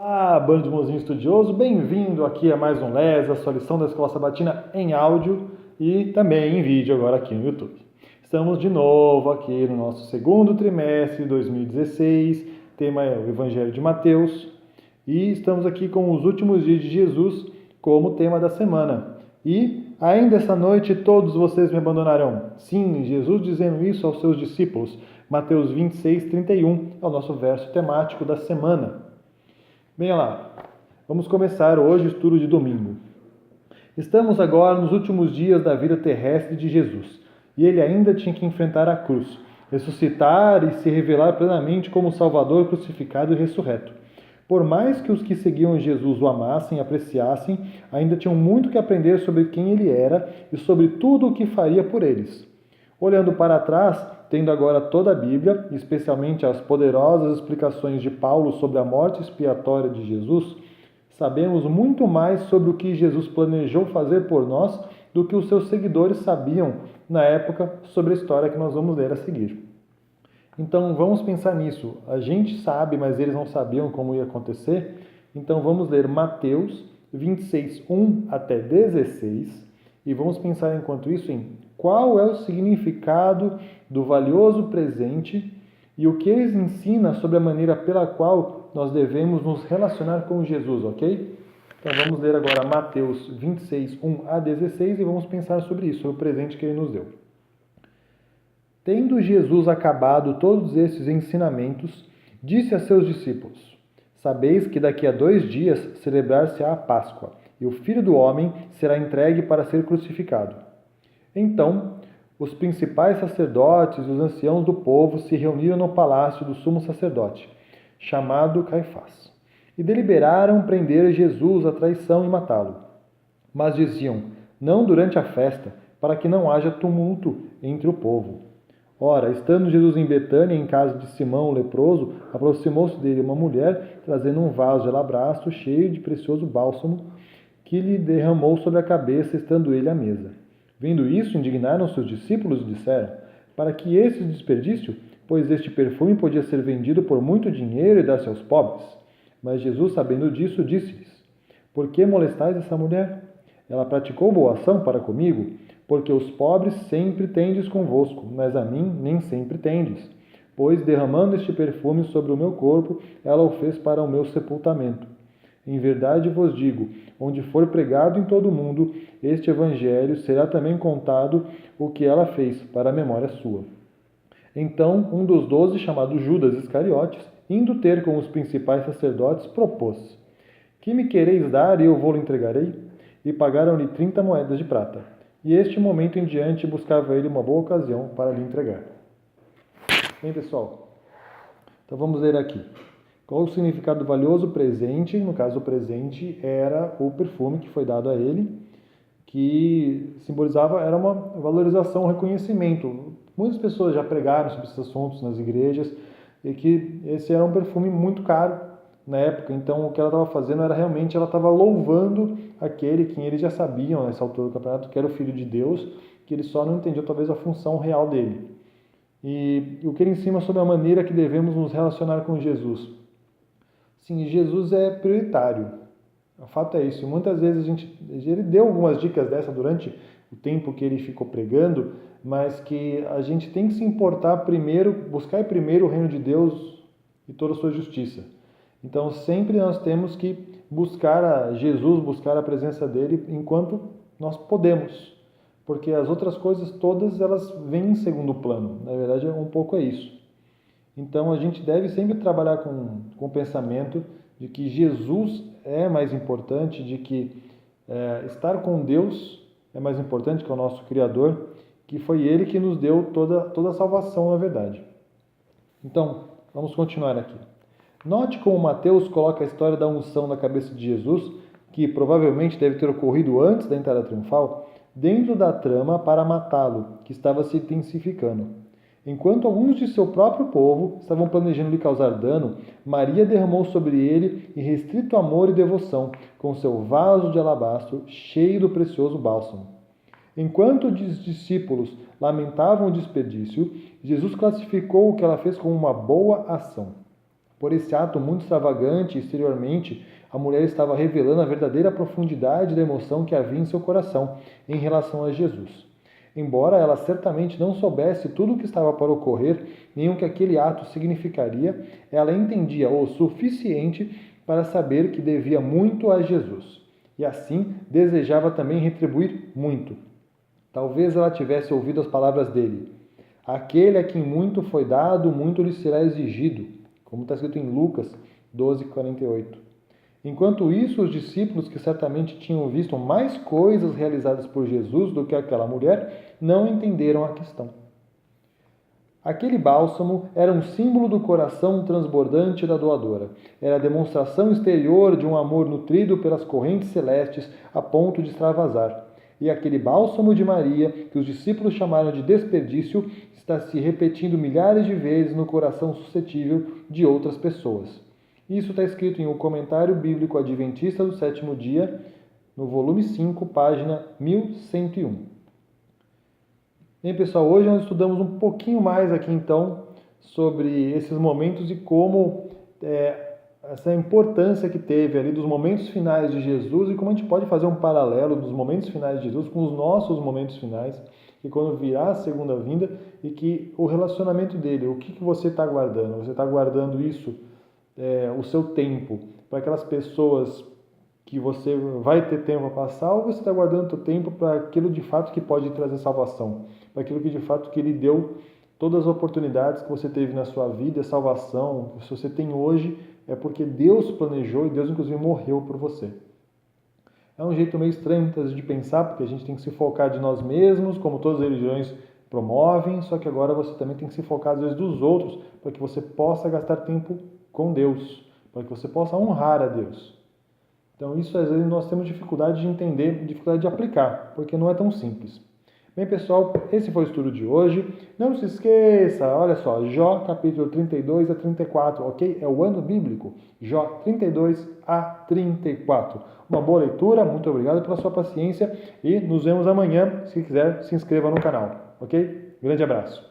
Olá, bando de irmãozinho estudioso, bem-vindo aqui a mais um LES, a sua lição da Escola Sabatina em áudio e também em vídeo agora aqui no YouTube. Estamos de novo aqui no nosso segundo trimestre de 2016, tema é o Evangelho de Mateus, e estamos aqui com os últimos dias de Jesus como tema da semana. E ainda essa noite todos vocês me abandonarão. Sim, Jesus dizendo isso aos seus discípulos. Mateus 26:31 é o nosso verso temático da semana. Bem lá, vamos começar hoje o estudo de domingo. Estamos agora nos últimos dias da vida terrestre de Jesus, e ele ainda tinha que enfrentar a cruz, ressuscitar e se revelar plenamente como Salvador crucificado e ressurreto. Por mais que os que seguiam Jesus o amassem e apreciassem, ainda tinham muito que aprender sobre quem ele era e sobre tudo o que faria por eles. Olhando para trás, tendo agora toda a Bíblia, especialmente as poderosas explicações de Paulo sobre a morte expiatória de Jesus, sabemos muito mais sobre o que Jesus planejou fazer por nós do que os seus seguidores sabiam na época sobre a história que nós vamos ler a seguir. Então vamos pensar nisso. A gente sabe, mas eles não sabiam como ia acontecer. Então vamos ler Mateus 26, 1 até 16 e vamos pensar enquanto isso em qual é o significado do valioso presente e o que eles ensinam sobre a maneira pela qual nós devemos nos relacionar com Jesus, ok? Então vamos ler agora Mateus 26, 1 a 16 e vamos pensar sobre isso, sobre o presente que ele nos deu. Tendo Jesus acabado todos esses ensinamentos, disse a seus discípulos: Sabeis que daqui a 2 dias celebrar-se-á a Páscoa, e o Filho do Homem será entregue para ser crucificado. Então, os principais sacerdotes e os anciãos do povo se reuniram no palácio do sumo sacerdote, chamado Caifás, e deliberaram prender Jesus à traição e matá-lo. Mas diziam: Não durante a festa, para que não haja tumulto entre o povo. Ora, estando Jesus em Betânia, em casa de Simão o leproso, aproximou-se dele uma mulher, trazendo um vaso de alabastro cheio de precioso bálsamo, que lhe derramou sobre a cabeça, estando ele à mesa. Vendo isso, indignaram-se os discípulos e disseram: Para que esse desperdício? Pois este perfume podia ser vendido por muito dinheiro e dar-se aos pobres. Mas Jesus, sabendo disso, disse-lhes: Por que molestais essa mulher? Ela praticou boa ação para comigo, porque os pobres sempre tendes convosco, mas a mim nem sempre tendes. Pois, derramando este perfume sobre o meu corpo, ela o fez para o meu sepultamento. Em verdade vos digo, onde for pregado em todo o mundo, este evangelho será também contado o que ela fez, para a memória sua. Então, um dos 12, chamado Judas Iscariotes, indo ter com os principais sacerdotes, propôs: Que me quereis dar e eu vou-lo entregarei? E pagaram-lhe 30 moedas de prata. E este momento em diante buscava ele uma boa ocasião para lhe entregar. Bem, pessoal, então vamos ler aqui. Qual o significado do valioso presente? No caso, o presente era o perfume que foi dado a ele, que simbolizava, era uma valorização, um reconhecimento. Muitas pessoas já pregaram sobre esses assuntos nas igrejas, e que esse era um perfume muito caro na época. Então, o que ela estava fazendo era realmente, ela estava louvando aquele que eles já sabiam nessa altura do campeonato, que era o Filho de Deus, que eles só não entendiam talvez a função real dele. E o que ele ensina sobre a maneira que devemos nos relacionar com Jesus. Sim, Jesus é prioritário. O fato é isso. Muitas vezes ele deu algumas dicas dessa durante o tempo que ele ficou pregando, mas que a gente tem que se importar primeiro, buscar primeiro o reino de Deus e toda a sua justiça. Então sempre nós temos que buscar a Jesus, buscar a presença dele enquanto nós podemos, porque as outras coisas todas elas vêm em segundo plano. Na verdade, um pouco é isso. Então a gente deve sempre trabalhar com o pensamento de que Jesus é mais importante, de que estar com Deus é mais importante que o nosso Criador, que foi Ele que nos deu toda a salvação, na verdade. Então, vamos continuar aqui. Note como Mateus coloca a história da unção na cabeça de Jesus, que provavelmente deve ter ocorrido antes da entrada triunfal, dentro da trama para matá-lo, que estava se intensificando. Enquanto alguns de seu próprio povo estavam planejando lhe causar dano, Maria derramou sobre ele irrestrito amor e devoção, com seu vaso de alabastro cheio do precioso bálsamo. Enquanto os discípulos lamentavam o desperdício, Jesus classificou o que ela fez como uma boa ação. Por esse ato muito extravagante exteriormente, a mulher estava revelando a verdadeira profundidade da emoção que havia em seu coração em relação a Jesus. Embora ela certamente não soubesse tudo o que estava para ocorrer, nem o que aquele ato significaria, ela entendia o suficiente para saber que devia muito a Jesus. E assim desejava também retribuir muito. Talvez ela tivesse ouvido as palavras dele: aquele a quem muito foi dado, muito lhe será exigido, como está escrito em Lucas 12:48. Enquanto isso, os discípulos, que certamente tinham visto mais coisas realizadas por Jesus do que aquela mulher, não entenderam a questão. Aquele bálsamo era um símbolo do coração transbordante da doadora. Era a demonstração exterior de um amor nutrido pelas correntes celestes a ponto de extravasar. E aquele bálsamo de Maria, que os discípulos chamaram de desperdício, está se repetindo milhares de vezes no coração suscetível de outras pessoas. Isso está escrito em O Comentário Bíblico Adventista do Sétimo Dia, no volume 5, página 1101. Bem, pessoal, hoje nós estudamos um pouquinho mais aqui, então, sobre esses momentos e como essa importância que teve ali dos momentos finais de Jesus e como a gente pode fazer um paralelo dos momentos finais de Jesus com os nossos momentos finais, que quando virá a segunda vinda e que o relacionamento dele, o que você está guardando? Você está guardando isso, o seu tempo, para aquelas pessoas que você vai ter tempo a passar, ou você está guardando o seu tempo para aquilo de fato que pode trazer salvação, para aquilo que de fato que ele deu todas as oportunidades que você teve na sua vida, salvação, se você tem hoje, é porque Deus planejou e Deus inclusive morreu por você. É um jeito meio estranho muitas vezes de pensar, porque a gente tem que se focar de nós mesmos, como todas as religiões promovem, só que agora você também tem que se focar às vezes dos outros, para que você possa gastar tempo com Deus, para que você possa honrar a Deus. Então isso às vezes nós temos dificuldade de entender, dificuldade de aplicar, porque não é tão simples. Bem, pessoal, esse foi o estudo de hoje. Não se esqueça, olha só, Jó capítulo 32 a 34, ok? É o ano bíblico, Jó 32 a 34. Uma boa leitura, muito obrigado pela sua paciência e nos vemos amanhã. Se quiser, se inscreva no canal, ok? Grande abraço.